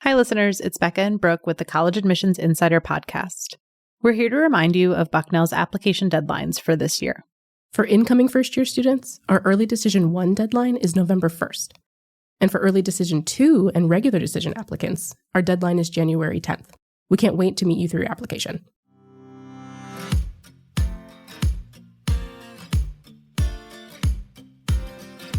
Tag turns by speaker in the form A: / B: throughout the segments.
A: Hi, listeners. It's Becca and Brooke with the College Admissions Insider podcast. We're here to remind you of Bucknell's application deadlines for this year.
B: For incoming first-year students, our Early Decision 1 deadline is November 1st. And for Early Decision 2 and Regular Decision applicants, our deadline is January 10th. We can't wait to meet you through your application.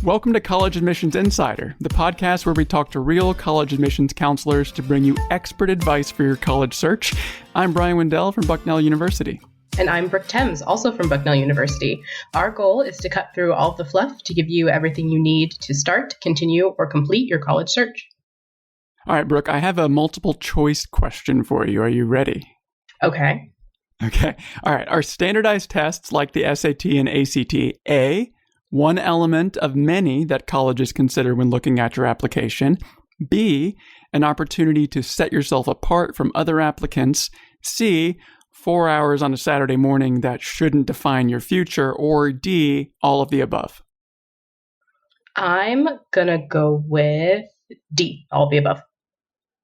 C: Welcome to College Admissions Insider, the podcast where we talk to real college admissions counselors to bring you expert advice for your college search. I'm Bryan Wendell from Bucknell University.
D: And I'm Brooke Thames, also from Bucknell University. Our goal is to cut through all of the fluff to give you everything you need to start, continue, or complete your college search.
C: All right, Brooke, I have a multiple choice question for you. Are you ready?
D: Okay.
C: All right. Are standardized tests like the SAT and ACT A, one element of many that colleges consider when looking at your application, B, an opportunity to set yourself apart from other applicants, C, 4 hours on a Saturday morning that shouldn't define your future, or D, all of the above?
D: I'm going to go with D, all of the above.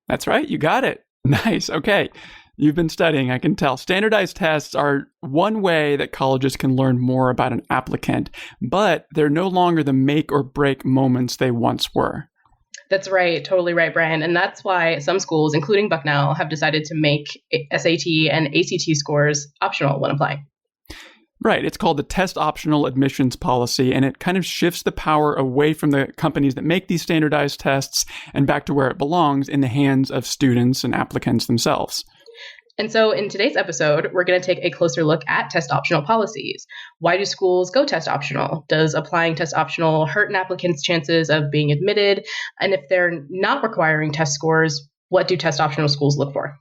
C: That's right. You got it. Nice. Okay. You've been studying, I can tell. Standardized tests are one way that colleges can learn more about an applicant, but they're no longer the make or break moments they once were.
D: That's right. Totally right, Bryan. And that's why some schools, including Bucknell, have decided to make SAT and ACT scores optional when applying.
C: Right. It's called the test optional admissions policy, and it kind of shifts the power away from the companies that make these standardized tests and back to where it belongs, in the hands of students and applicants themselves.
D: And so in today's episode, we're going to take a closer look at test optional policies. Why do schools go test optional? Does applying test optional hurt an applicant's chances of being admitted? And if they're not requiring test scores, what do test optional schools look for?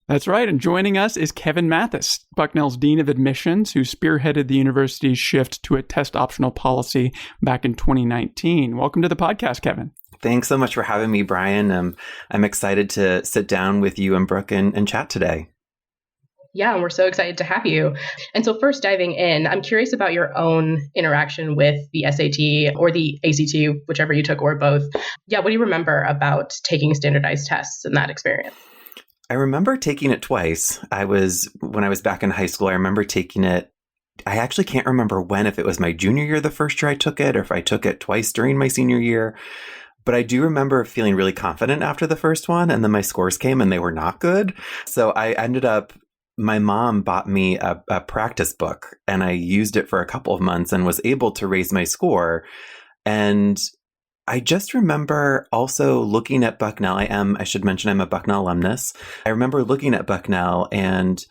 C: That's right. And joining us is Kevin Mathis, Bucknell's Dean of Admissions, who spearheaded the university's shift to a test optional policy back in 2019. Welcome to the podcast, Kevin.
E: Thanks so much for having me, Bryan. I'm excited to sit down with you and Brooke and chat today.
D: Yeah, and we're so excited to have you. And so first, diving in, I'm curious about your own interaction with the SAT or the ACT, whichever you took, or both. Yeah, what do you remember about taking standardized tests in that experience?
E: I remember taking it twice. When I was back in high school, I remember taking it. I actually can't remember when, if it was my junior year the first year I took it, or if I took it twice during my senior year. But I do remember feeling really confident after the first one, and then my scores came and they were not good. So my mom bought me a practice book, and I used it for a couple of months and was able to raise my score. And I just remember also looking at Bucknell. I should mention I'm a Bucknell alumnus. I remember looking at Bucknell and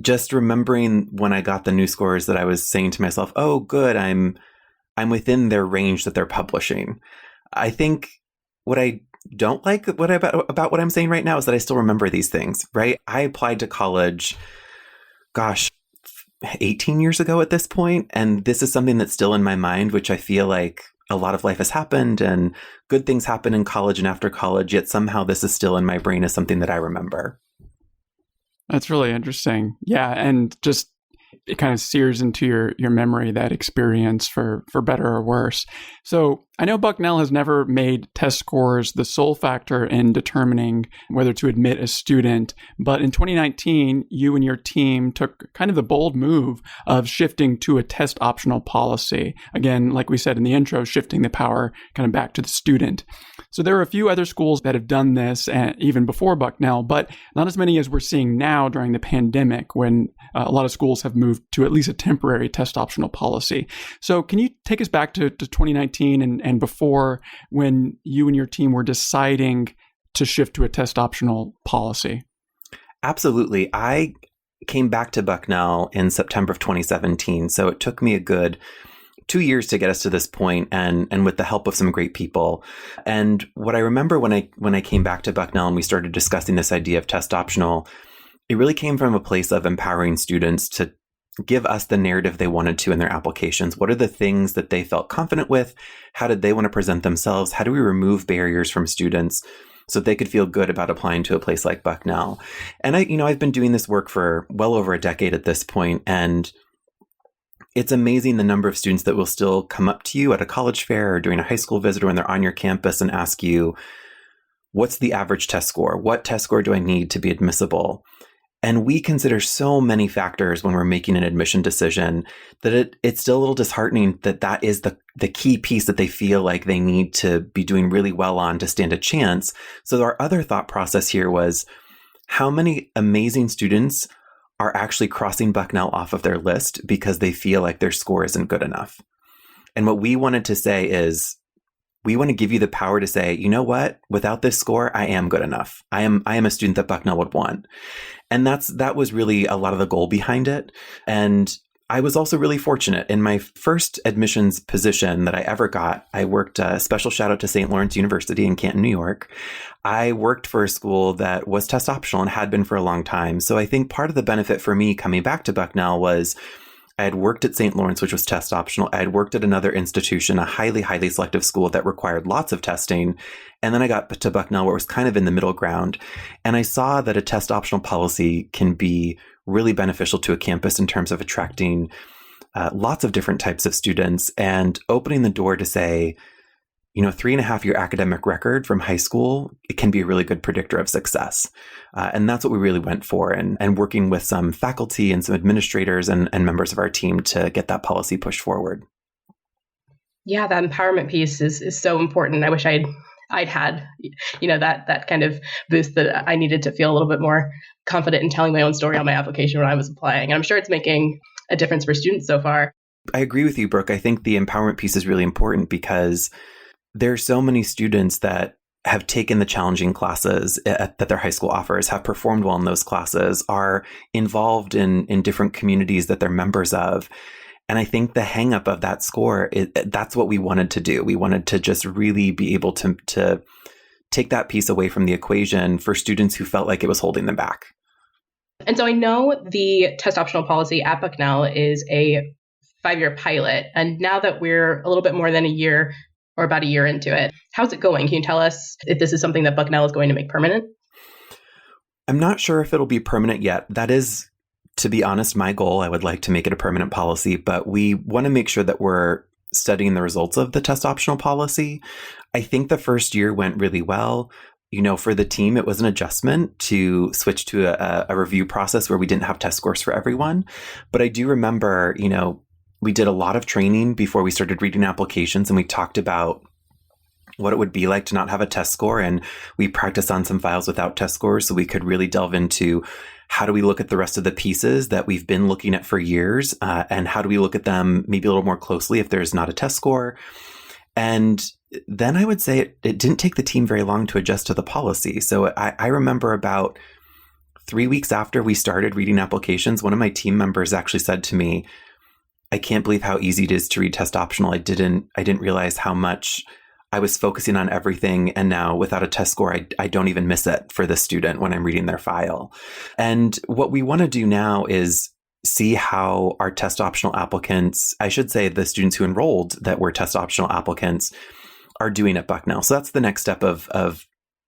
E: just remembering when I got the new scores that I was saying to myself, oh, good, I'm within their range that they're publishing. I think what I don't like about what I'm saying right now is that I still remember these things, right? I applied to college, 18 years ago at this point, and this is something that's still in my mind, which I feel like a lot of life has happened and good things happen in college and after college, yet somehow this is still in my brain as something that I remember.
C: That's really interesting. Yeah, and just it kind of sears into your memory, that experience, for better or worse. So I know Bucknell has never made test scores the sole factor in determining whether to admit a student, but in 2019, you and your team took kind of the bold move of shifting to a test optional policy. Again, like we said in the intro, shifting the power kind of back to the student. So there are a few other schools that have done this even before Bucknell, but not as many as we're seeing now during the pandemic, when a lot of schools have moved to at least a temporary test optional policy. So can you take us back to 2019 and before, when you and your team were deciding to shift to a test optional policy?
E: Absolutely. I came back to Bucknell in September of 2017. So it took me a good 2 years to get us to this point, and with the help of some great people. And what I remember when I came back to Bucknell and we started discussing this idea of test optional, it really came from a place of empowering students to give us the narrative they wanted to in their applications. What are the things that they felt confident with? How did they want to present themselves? How do we remove barriers from students so they could feel good about applying to a place like Bucknell? And I've been doing this work for well over a decade at this point, and it's amazing the number of students that will still come up to you at a college fair or during a high school visit or when they're on your campus and ask you, what's the average test score? What test score do I need to be admissible? And we consider so many factors when we're making an admission decision that it's still a little disheartening that is the key piece that they feel like they need to be doing really well on to stand a chance. So our other thought process here was, how many amazing students are actually crossing Bucknell off of their list because they feel like their score isn't good enough? And what we wanted to say is, we want to give you the power to say, you know what, without this score, I am good enough. I am a student that Bucknell would want. And that was really a lot of the goal behind it. And I was also really fortunate. In my first admissions position that I ever got, I worked, a special shout out to St. Lawrence University in Canton, New York. I worked for a school that was test optional and had been for a long time. So I think part of the benefit for me coming back to Bucknell was I had worked at St. Lawrence, which was test optional. I had worked at another institution, a highly, highly selective school that required lots of testing. And then I got to Bucknell, where it was kind of in the middle ground. And I saw that a test optional policy can be really beneficial to a campus in terms of attracting lots of different types of students and opening the door to say, 3.5-year academic record from high school, it can be a really good predictor of success. And that's what we really went for, and working with some faculty and some administrators and members of our team to get that policy pushed forward.
D: Yeah, that empowerment piece is so important. I wish I'd had, that kind of boost that I needed to feel a little bit more confident in telling my own story on my application when I was applying. And I'm sure it's making a difference for students so far.
E: I agree with you, Brooke. I think the empowerment piece is really important because there are so many students that have taken the challenging classes that their high school offers, have performed well in those classes, are involved in different communities that they're members of. And I think the hang up of that score, that's what we wanted to do. We wanted to just really be able to take that piece away from the equation for students who felt like it was holding them back.
D: And so I know the test optional policy at Bucknell is a 5-year pilot. And now that we're a little bit more than a year or about a year into it, how's it going? Can you tell us if this is something that Bucknell is going to make permanent?
E: I'm not sure if it'll be permanent yet. That is, to be honest, my goal. I would like to make it a permanent policy, but we want to make sure that we're studying the results of the test optional policy. I think the first year went really well. For the team, it was an adjustment to switch to a review process where we didn't have test scores for everyone. But I do remember, we did a lot of training before we started reading applications, and we talked about what it would be like to not have a test score. And we practiced on some files without test scores so we could really delve into how do we look at the rest of the pieces that we've been looking at for years, and how do we look at them maybe a little more closely if there's not a test score. And then I would say it didn't take the team very long to adjust to the policy. So I remember about 3 weeks after we started reading applications, one of my team members actually said to me, I can't believe how easy it is to read test optional. I didn't realize how much I was focusing on everything. And now without a test score, I don't even miss it for the student when I'm reading their file. And what we want to do now is see how our test optional applicants, I should say the students who enrolled that were test optional applicants, are doing at Bucknell. So that's the next step of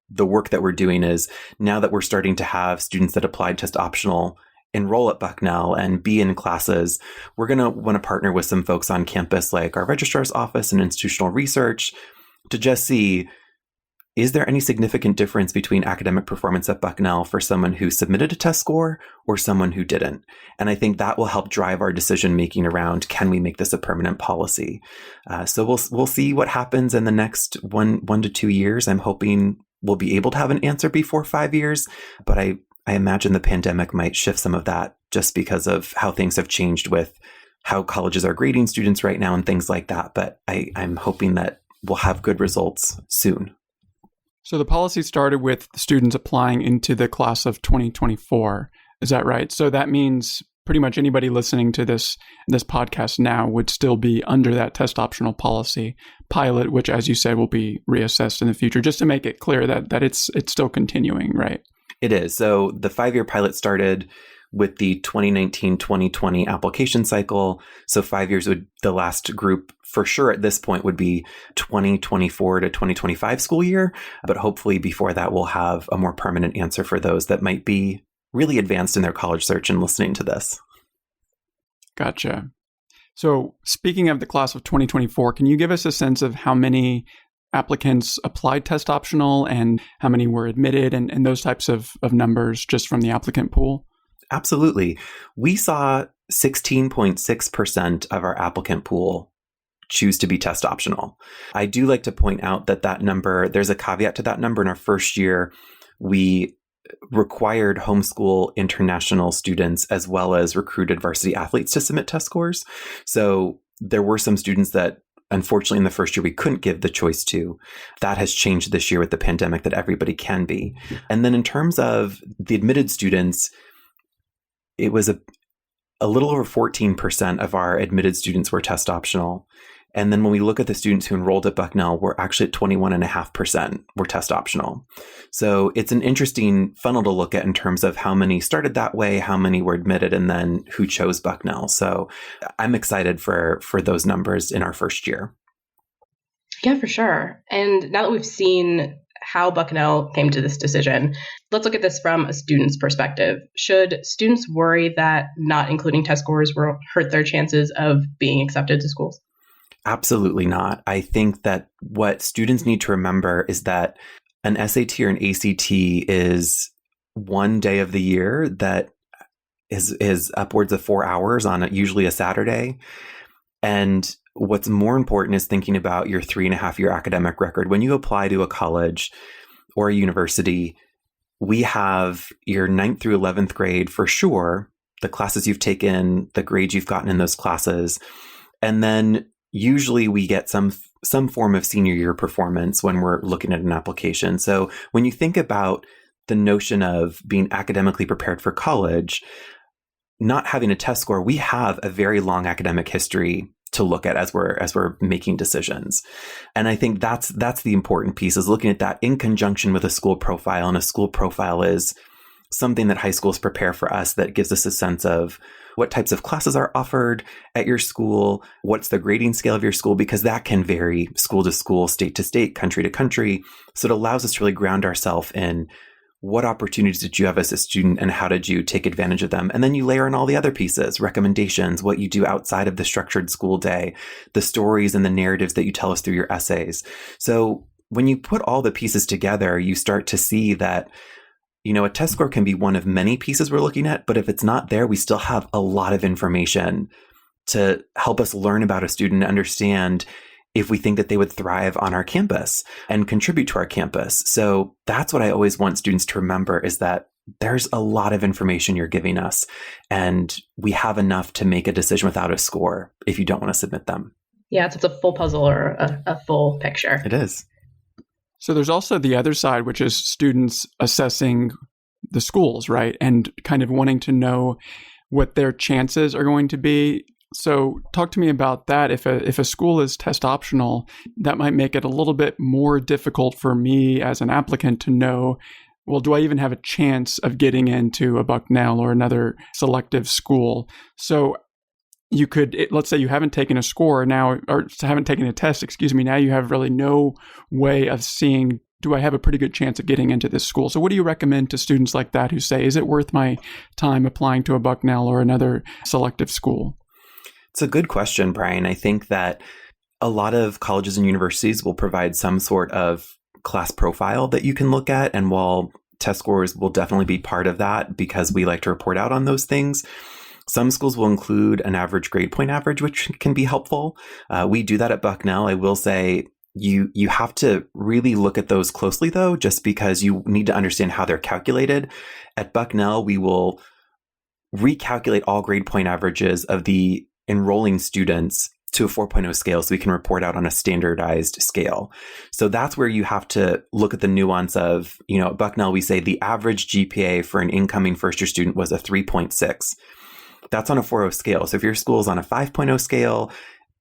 E: the work that we're doing, is now that we're starting to have students that applied test optional enroll at Bucknell and be in classes, we're going to want to partner with some folks on campus like our registrar's office and institutional research to just see, is there any significant difference between academic performance at Bucknell for someone who submitted a test score or someone who didn't? And I think that will help drive our decision making around, can we make this a permanent policy? So we'll see what happens in the next 1 to 2 years. I'm hoping we'll be able to have an answer before 5 years, but I imagine the pandemic might shift some of that just because of how things have changed with how colleges are grading students right now and things like that. But I'm hoping that we'll have good results soon.
C: So the policy started with students applying into the class of 2024. Is that right? So that means pretty much anybody listening to this podcast now would still be under that test optional policy pilot, which, as you said, will be reassessed in the future, just to make it clear that it's still continuing, right?
E: It is. So the 5-year pilot started with the 2019-2020 application cycle. So 5 years the last group for sure at this point would be 2024 to 2025 school year. But hopefully before that, we'll have a more permanent answer for those that might be really advanced in their college search and listening to this.
C: Gotcha. So speaking of the class of 2024, can you give us a sense of how many applicants applied test optional and how many were admitted and those types of numbers just from the applicant pool?
E: Absolutely. We saw 16.6% of our applicant pool choose to be test optional. I do like to point out that number, there's a caveat to that number. In our first year, we required homeschool international students as well as recruited varsity athletes to submit test scores. So there were some students that unfortunately in the first year we couldn't give the choice to. That has changed this year with the pandemic that everybody can be. And then in terms of the admitted students, it was a little over 14% of our admitted students were test optional. And then when we look at the students who enrolled at Bucknell, we're actually at 21.5% were test optional. So it's an interesting funnel to look at in terms of how many started that way, how many were admitted, and then who chose Bucknell. So I'm excited for those numbers in our first year.
D: Yeah, for sure. And now that we've seen how Bucknell came to this decision, let's look at this from a student's perspective. Should students worry that not including test scores will hurt their chances of being accepted to schools?
E: Absolutely not. I think that what students need to remember is that an SAT or an ACT is one day of the year that is upwards of 4 hours on usually a Saturday. And what's more important is thinking about your 3.5-year academic record. When you apply to a college or a university, we have your 9th through 11th grade for sure, the classes you've taken, the grades you've gotten in those classes. And then usually we get some form of senior year performance when we're looking at an application. So when you think about the notion of being academically prepared for college, not having a test score, we have a very long academic history to look at as we're making decisions. And I think that's the important piece, is looking at that in conjunction with a school profile. And a school profile is something that high schools prepare for us that gives us a sense of what types of classes are offered at your school, what's the grading scale of your school, because that can vary school to school, state to state, country to country. So it allows us to really ground ourselves in what opportunities did you have as a student and how did you take advantage of them? And then you layer in all the other pieces, recommendations, what you do outside of the structured school day, the stories and the narratives that you tell us through your essays. So when you put all the pieces together, you start to see that a test score can be one of many pieces we're looking at, but if it's not there, we still have a lot of information to help us learn about a student and understand if we think that they would thrive on our campus and contribute to our campus. So that's what I always want students to remember, is that there's a lot of information you're giving us, and we have enough to make a decision without a score if you don't want to submit them.
D: Yeah, it's a full puzzle or a full picture.
E: It is.
C: So there's also the other side, which is students assessing the schools, right? And kind of wanting to know what their chances are going to be. So talk to me about that. If a school is test optional, that might make it a little bit more difficult for me as an applicant to know, well, do I even have a chance of getting into a Bucknell or another selective school? So you could, let's say you haven't taken a score now, or haven't taken a test, now you have really no way of seeing, do I have a pretty good chance of getting into this school? So what do you recommend to students like that who say, is it worth my time applying to a Bucknell or another selective school?
E: It's a good question, Bryan. I think that a lot of colleges and universities will provide some sort of class profile that you can look at. And while test scores will definitely be part of that, because we like to report out on those things, some schools will include an average grade point average, which can be helpful. We do that at Bucknell. I will say you have to really look at those closely, though, just because you need to understand how they're calculated. At Bucknell, we will recalculate all grade point averages of the enrolling students to a 4.0 scale so we can report out on a standardized scale. So that's where you have to look at the nuance of, at Bucknell, we say the average GPA for an incoming first-year student was a 3.6. That's on a 4.0 scale. So if your school is on a 5.0 scale,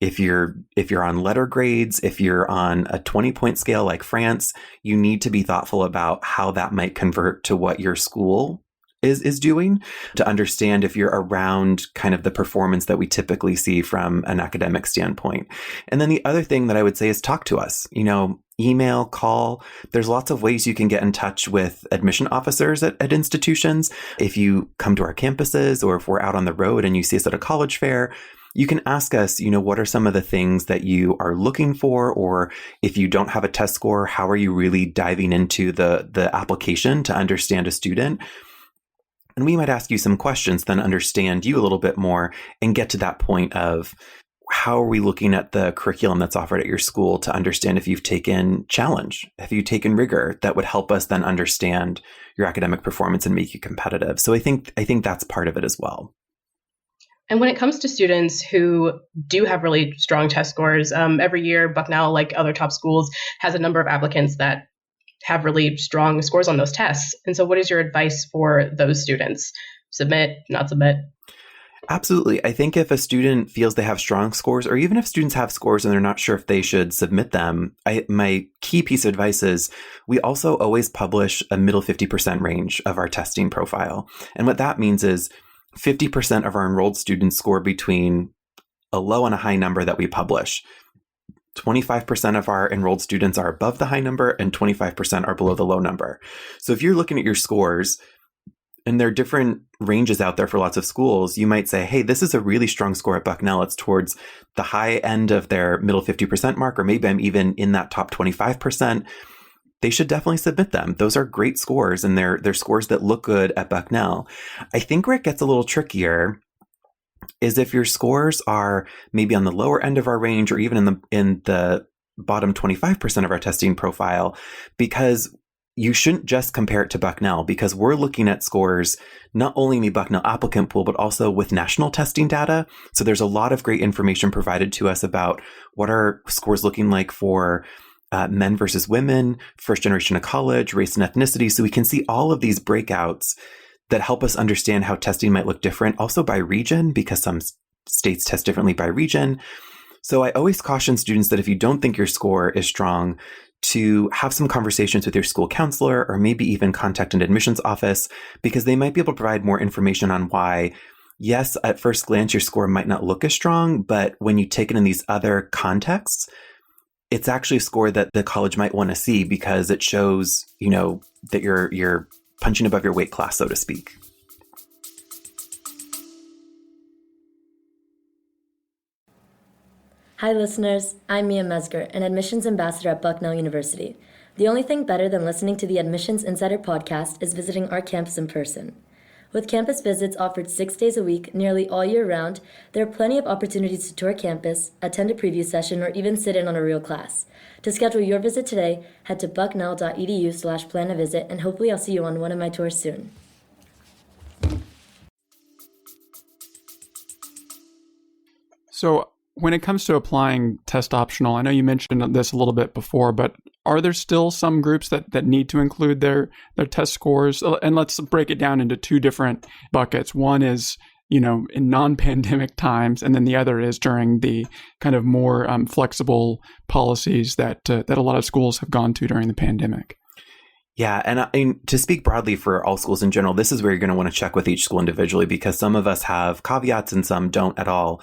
E: if you're on letter grades, if you're on a 20-point scale like France, you need to be thoughtful about how that might convert to what your school is doing, to understand if you're around kind of the performance that we typically see from an academic standpoint. And then the other thing that I would say is talk to us, email, call. There's lots of ways you can get in touch with admission officers at institutions. If you come to our campuses, or if we're out on the road and you see us at a college fair, you can ask us, what are some of the things that you are looking for? Or if you don't have a test score, how are you really diving into the application to understand a student? And we might ask you some questions, then understand you a little bit more and get to that point of how are we looking at the curriculum that's offered at your school to understand if you've taken challenge, if you've taken rigor that would help us then understand your academic performance and make you competitive. So I think that's part of it as well.
D: And when it comes to students who do have really strong test scores, every year Bucknell, like other top schools, has a number of applicants that have really strong scores on those tests. And so what is your advice for those students? Submit, not submit?
E: Absolutely. I think if a student feels they have strong scores, or even if students have scores and they're not sure if they should submit them, my key piece of advice is we also always publish a middle 50% range of our testing profile. And what that means is 50% of our enrolled students score between a low and a high number that we publish. 25% of our enrolled students are above the high number and 25% are below the low number. So if you're looking at your scores, and there are different ranges out there for lots of schools, you might say, hey, this is a really strong score at Bucknell. It's towards the high end of their middle 50% mark, or maybe I'm even in that top 25%. They should definitely submit them. Those are great scores, and they're scores that look good at Bucknell. I think where it gets a little trickier is if your scores are maybe on the lower end of our range, or even in the bottom 25% of our testing profile, because you shouldn't just compare it to Bucknell, because we're looking at scores not only in the Bucknell applicant pool, but also with national testing data. So there's a lot of great information provided to us about what are scores looking like for men versus women, first generation of college, race and ethnicity. So we can see all of these breakouts that help us understand how testing might look different, also by region, because some states test differently by region. So I always caution students that if you don't think your score is strong, to have some conversations with your school counselor, or maybe even contact an admissions office, because they might be able to provide more information on why, yes, at first glance, your score might not look as strong, but when you take it in these other contexts, it's actually a score that the college might want to see, because it shows, that you're punching above your weight class, so to speak.
F: Hi listeners, I'm Mia Mesger, an admissions ambassador at Bucknell University. The only thing better than listening to the Admissions Insider podcast is visiting our campus in person. With campus visits offered 6 days a week, nearly all year round, there are plenty of opportunities to tour campus, attend a preview session, or even sit in on a real class. To schedule your visit today, head to bucknell.edu/plan-a-visit, and hopefully I'll see you on one of my tours soon.
C: So when it comes to applying test optional, I know you mentioned this a little bit before, but are there still some groups that need to include their test scores? And let's break it down into two different buckets. One is, in non-pandemic times, and then the other is during the kind of more flexible policies that a lot of schools have gone to during the pandemic.
E: Yeah, and to speak broadly for all schools in general, this is where you're going to want to check with each school individually, because some of us have caveats and some don't at all.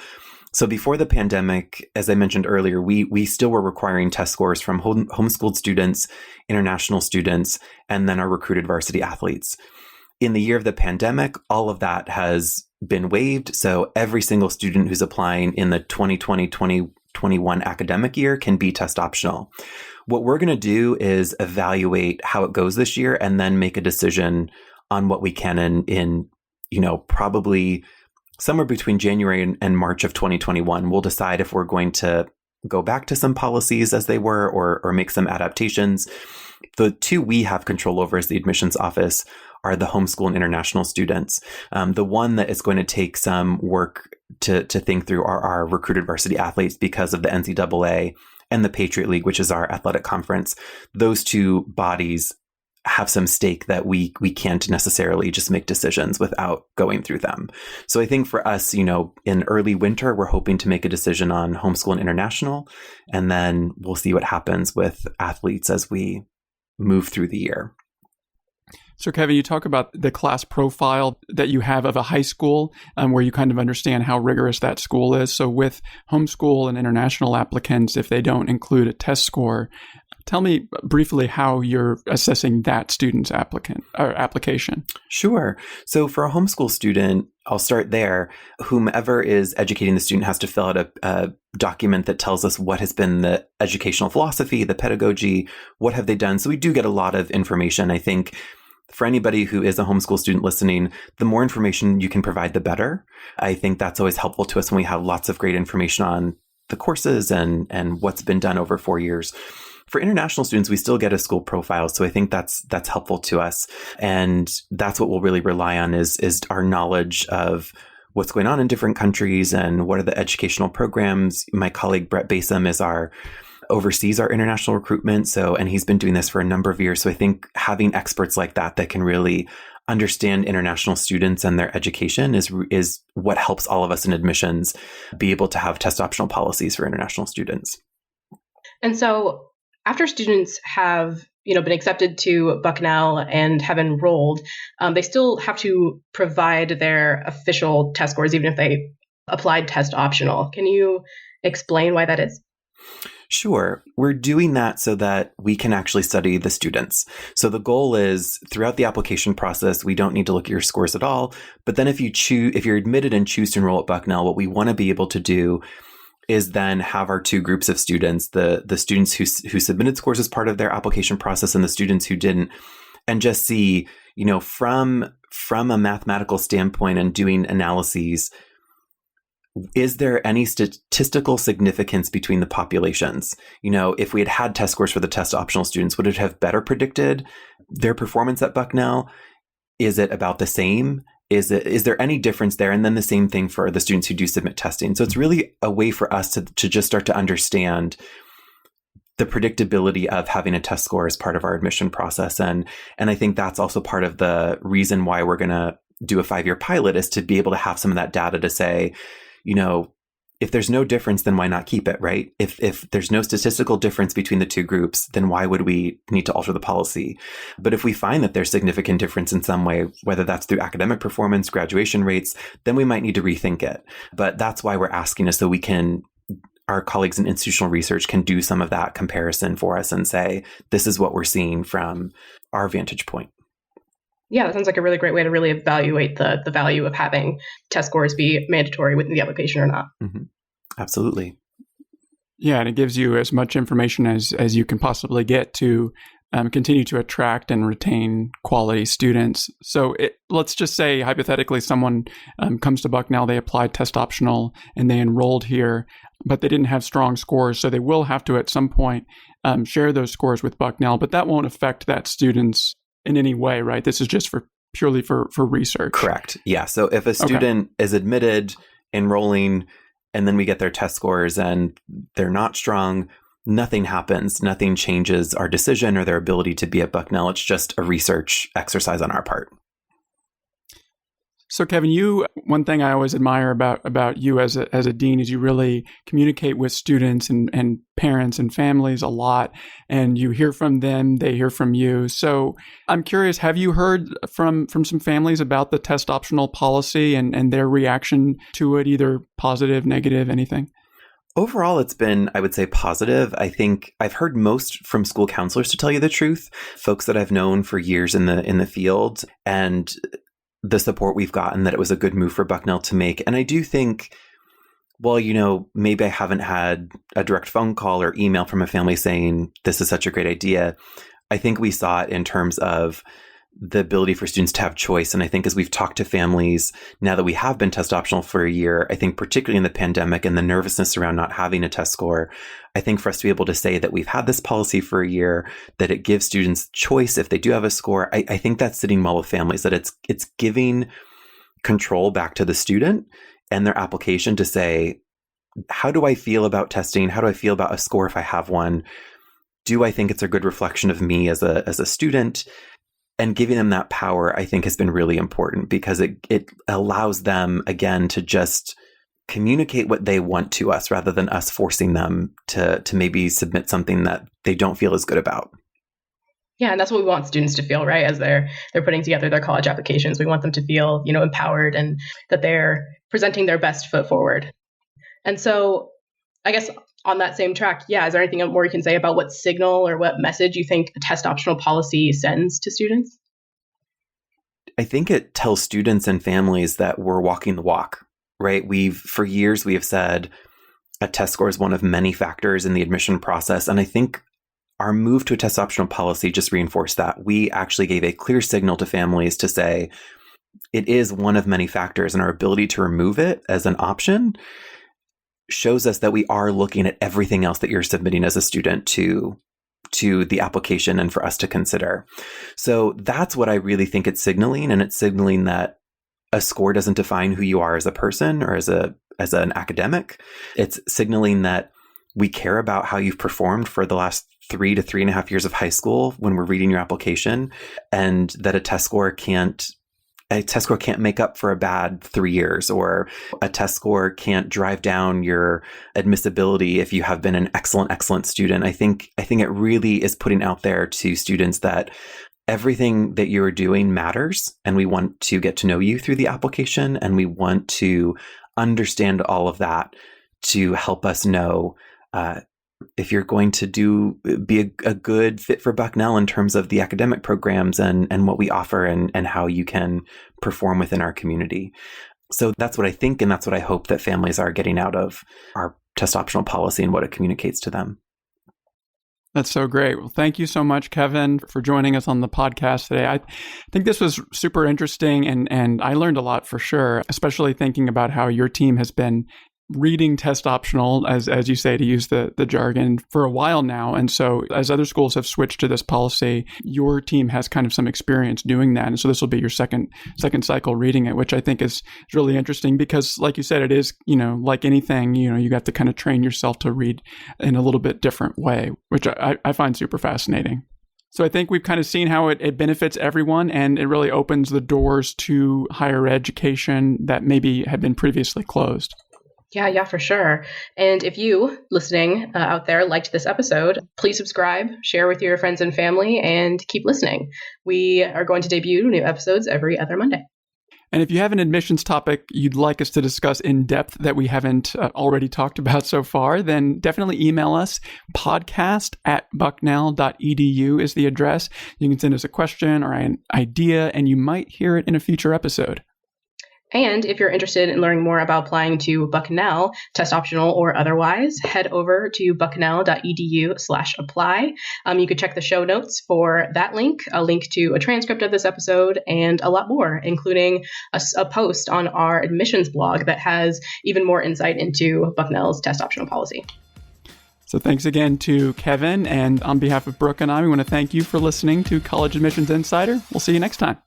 E: So before the pandemic, as I mentioned earlier, we still were requiring test scores from homeschooled students, international students, and then our recruited varsity athletes. In the year of the pandemic, all of that has been waived. So every single student who's applying in the 2020-2021 academic year can be test optional. What we're going to do is evaluate how it goes this year and then make a decision on what we can in probably somewhere between January and March of 2021, we'll decide if we're going to go back to some policies as they were or make some adaptations. The two we have control over as the admissions office are the homeschool and international students. The one that is going to take some work to think through are our recruited varsity athletes because of the NCAA and the Patriot League, which is our athletic conference. Those two bodies have some stake that we can't necessarily just make decisions without going through them. So I think for us, in early winter, we're hoping to make a decision on homeschool and international, and then we'll see what happens with athletes as we move through the year.
C: So Kevin, you talk about the class profile that you have of a high school where you kind of understand how rigorous that school is. So with homeschool and international applicants, if they don't include a test score, Tell me briefly how you're assessing that student's application.
E: Sure. So for a homeschool student, I'll start there. Whomever is educating the student has to fill out a document that tells us what has been the educational philosophy, the pedagogy, what have they done. So we do get a lot of information. I think for anybody who is a homeschool student listening, the more information you can provide, the better. I think that's always helpful to us when we have lots of great information on the courses and what's been done over 4 years. For international students, we still get a school profile. So I think that's helpful to us. And that's what we'll really rely on is our knowledge of what's going on in different countries and what are the educational programs. My colleague, Brett Basom, oversees our international recruitment. And he's been doing this for a number of years. So I think having experts like that can really understand international students and their education is what helps all of us in admissions be able to have test optional policies for international students.
D: And so after students have been accepted to Bucknell and have enrolled, they still have to provide their official test scores, even if they applied test optional. Can you explain why that is?
E: Sure. We're doing that so that we can actually study the students. So the goal is throughout the application process, we don't need to look at your scores at all. But then if you're admitted and choose to enroll at Bucknell, what we want to be able to do is then have our two groups of students, the students who submitted scores as part of their application process and the students who didn't, and just see, from a mathematical standpoint and doing analyses, is there any statistical significance between the populations? If we had test scores for the test optional students, would it have better predicted their performance at Bucknell? Is it about the same? Is there any difference there? And then the same thing for the students who do submit testing. So it's really a way for us to just start to understand the predictability of having a test score as part of our admission process. And I think that's also part of the reason why we're going to do a 5-year pilot, is to be able to have some of that data to say, if there's no difference, then why not keep it, right? If there's no statistical difference between the two groups, then why would we need to alter the policy? But if we find that there's significant difference in some way, whether that's through academic performance, graduation rates, then we might need to rethink it. But that's why we're asking us, so our colleagues in institutional research can do some of that comparison for us and say, this is what we're seeing from our vantage point.
D: Yeah, that sounds like a really great way to really evaluate the value of having test scores be mandatory within the application or not.
E: Mm-hmm. Absolutely.
C: Yeah, and it gives you as much information as you can possibly get to continue to attract and retain quality students. So let's just say, hypothetically, someone comes to Bucknell, they applied test optional, and they enrolled here, but they didn't have strong scores. So they will have to, at some point, share those scores with Bucknell, but that won't affect that student's in any way, right? This is just purely for research.
E: Correct. Yeah. So if a student is admitted, enrolling, and then we get their test scores and they're not strong, nothing happens. Nothing changes our decision or their ability to be at Bucknell. It's just a research exercise on our part.
C: So Kevin, one thing I always admire about you as a dean is you really communicate with students and parents and families a lot, and you hear from them, they hear from you. So I'm curious, have you heard from some families about the test optional policy and their reaction to it, either positive, negative, anything?
E: Overall, it's been, I would say, positive. I think I've heard most from school counselors, to tell you the truth, folks that I've known for years in the field, and the support we've gotten, that it was a good move for Bucknell to make. And I do think, well, maybe I haven't had a direct phone call or email from a family saying this is such a great idea. I think we saw it in terms of the ability for students to have choice. And I think as we've talked to families, now that we have been test optional for a year, I think particularly in the pandemic and the nervousness around not having a test score, I think for us to be able to say that we've had this policy for a year, that it gives students choice if they do have a score, I think that's sitting well with families, that it's giving control back to the student and their application to say, how do I feel about testing? How do I feel about a score if I have one? Do I think it's a good reflection of me as a student? And giving them that power, I think, has been really important, because it allows them, again, to just communicate what they want to us rather than us forcing them to maybe submit something that they don't feel as good about.
D: Yeah, and that's what we want students to feel, right? As they're putting together their college applications, we want them to feel, empowered and that they're presenting their best foot forward. And so I guess On that same track, yeah, is there anything more you can say about what signal or what message you think a test optional policy sends to students?
E: I think it tells students and families that we're walking the walk, right? For years, we have said a test score is one of many factors in the admission process. And I think our move to a test optional policy just reinforced that. We actually gave a clear signal to families to say it is one of many factors, and our ability to remove it as an option shows us that we are looking at everything else that you're submitting as a student to the application and for us to consider. So that's what I really think it's signaling. And it's signaling that a score doesn't define who you are as a person or as an academic. It's signaling that we care about how you've performed for the last 3 to 3.5 years of high school when we're reading your application, and that a test score can't make up for a bad 3 years, or a test score can't drive down your admissibility if you have been an excellent student. I think it really is putting out there to students that everything that you're doing matters, and we want to get to know you through the application, and we want to understand all of that to help us know if you're going to be a good fit for Bucknell in terms of the academic programs and what we offer and how you can perform within our community. So that's what I think, and that's what I hope that families are getting out of our test optional policy and what it communicates to them.
C: That's so great. Well, thank you so much, Kevin, for joining us on the podcast today. I think this was super interesting, and I learned a lot for sure, especially thinking about how your team has been reading test optional, as you say, to use the jargon, for a while now. And so as other schools have switched to this policy, your team has kind of some experience doing that. And so this will be your second cycle reading it, which I think is really interesting because, like you said, it is, like anything, you have to kind of train yourself to read in a little bit different way, which I find super fascinating. So I think we've kind of seen how it benefits everyone, and it really opens the doors to higher education that maybe had been previously closed.
D: Yeah, for sure. And if you listening out there liked this episode, please subscribe, share with your friends and family, and keep listening. We are going to debut new episodes every other Monday.
C: And if you have an admissions topic you'd like us to discuss in depth that we haven't already talked about so far, then definitely email us. podcast@bucknell.edu is the address. You can send us a question or an idea, and you might hear it in a future episode.
D: And if you're interested in learning more about applying to Bucknell, test optional or otherwise, head over to bucknell.edu/apply. You could check the show notes for that link, a link to a transcript of this episode, and a lot more, including a post on our admissions blog that has even more insight into Bucknell's test optional policy.
C: So thanks again to Kevin. And on behalf of Brooke and I, we want to thank you for listening to College Admissions Insider. We'll see you next time.